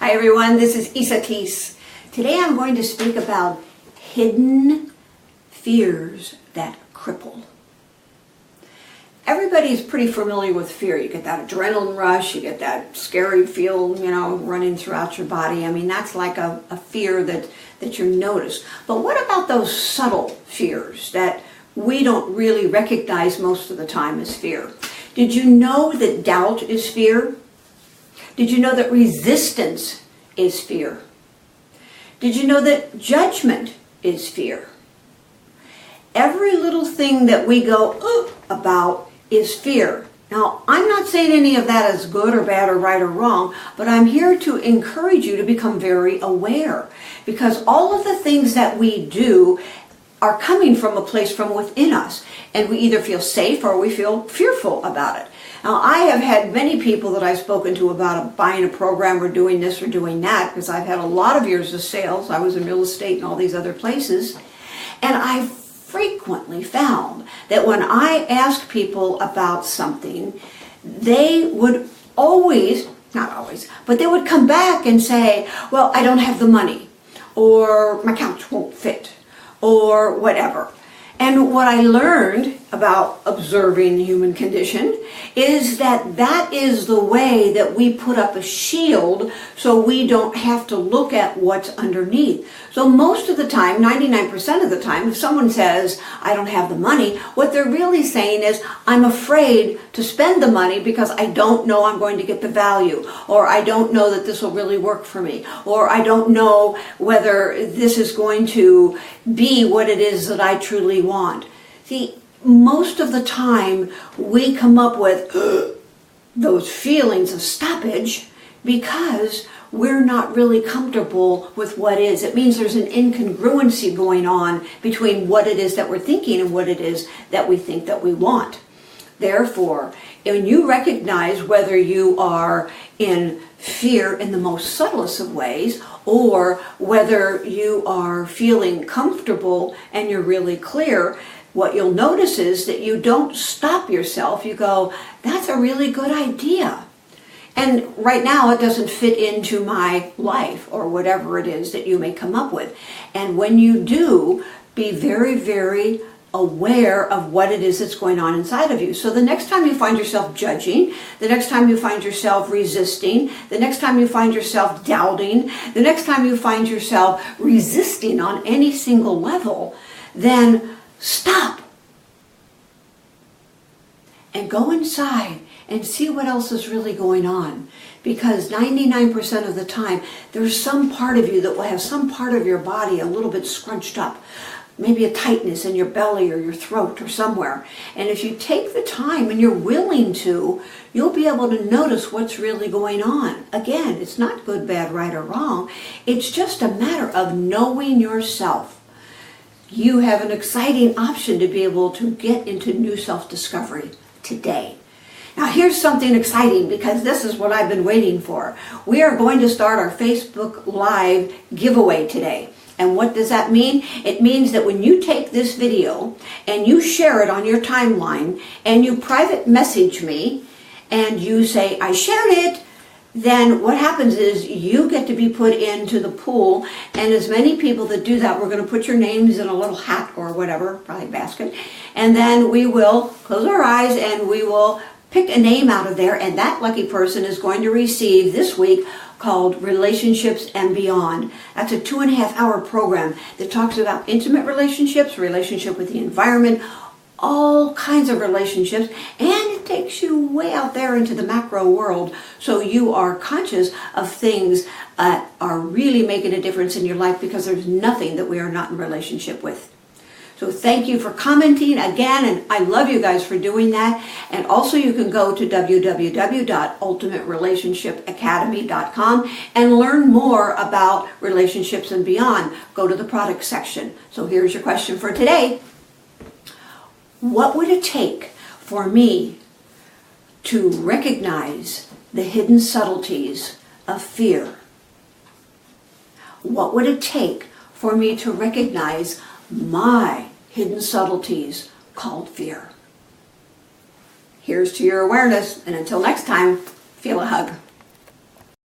Hi everyone, this is Esateys. Today I'm going to speak about hidden fears that cripple. Everybody's pretty familiar with fear. You get that adrenaline rush, you get that scary feel, running throughout your body. I mean, that's like a fear that you notice. But what about those subtle fears that we don't really recognize most of the time as fear? Did you know that doubt is fear? Did you know that resistance is fear? Did you know that judgment is fear? Every little thing that we go about is fear. Now, I'm not saying any of that is good or bad or right or wrong, but I'm here to encourage you to become very aware, because all of the things that we do are coming from a place from within us, and we either feel safe or we feel fearful about it. Now, I have had many people that I've spoken to about buying a program or doing this or doing that, because I've had a lot of years of sales. I was in real estate and all these other places, and I've frequently found that when I asked people about something, they would always, not always, but they would come back and say, well, I don't have the money, or my couch won't fit, or whatever. And what I learned about observing the human condition is that that is the way that we put up a shield so we don't have to look at what's underneath. So most of the time, 99% of the time, if someone says, I don't have the money, what they're really saying is, I'm afraid to spend the money because I don't know I'm going to get the value, or I don't know that this will really work for me, or I don't know whether this is going to be what it is that I truly want. See, most of the time we come up with those feelings of stoppage because we're not really comfortable with what is. It means there's an incongruency going on between what it is that we're thinking and what it is that we think that we want. Therefore, when you recognize whether you are in fear in the most subtlest of ways, or whether you are feeling comfortable and you're really clear, what you'll notice is that you don't stop yourself. You go, that's a really good idea. And right now it doesn't fit into my life, or whatever it is that you may come up with. And when you do, be very, very aware of what it is that's going on inside of you. So the next time you find yourself judging, the next time you find yourself resisting, the next time you find yourself doubting, the next time you find yourself resisting on any single level, then stop and go inside and see what else is really going on. Because 99% of the time, there's some part of you that will have some part of your body a little bit scrunched up. Maybe a tightness in your belly or your throat or somewhere. And if you take the time and you're willing to, you'll be able to notice what's really going on. Again, it's not good, bad, right, or wrong. It's just a matter of knowing yourself. You have an exciting option to be able to get into new self-discovery today. Now here's something exciting, because this is what I've been waiting for. We are going to start our Facebook Live giveaway today. And what does that mean? It means that when you take this video and you share it on your timeline and you private message me and you say, I shared it, then what happens is you get to be put into the pool, and as many people that do that, we're going to put your names in a little hat or whatever, probably basket, and then we will close our eyes and we will pick a name out of there, and that lucky person is going to receive this week called Relationships and Beyond. That's a 2.5-hour program that talks about intimate relationships, relationship with the environment, all kinds of relationships, and it takes you way out there into the macro world so you are conscious of things that are really making a difference in your life, because there's nothing that we are not in relationship with. So thank you for commenting again, and I love you guys for doing that. And also you can go to www.ultimaterelationshipacademy.com and learn more about relationships and beyond. Go to the product section. So here's your question for today. What would it take for me to recognize the hidden subtleties of fear? What would it take for me to recognize my hidden subtleties called fear? Here's to your awareness, and until next time, feel a hug.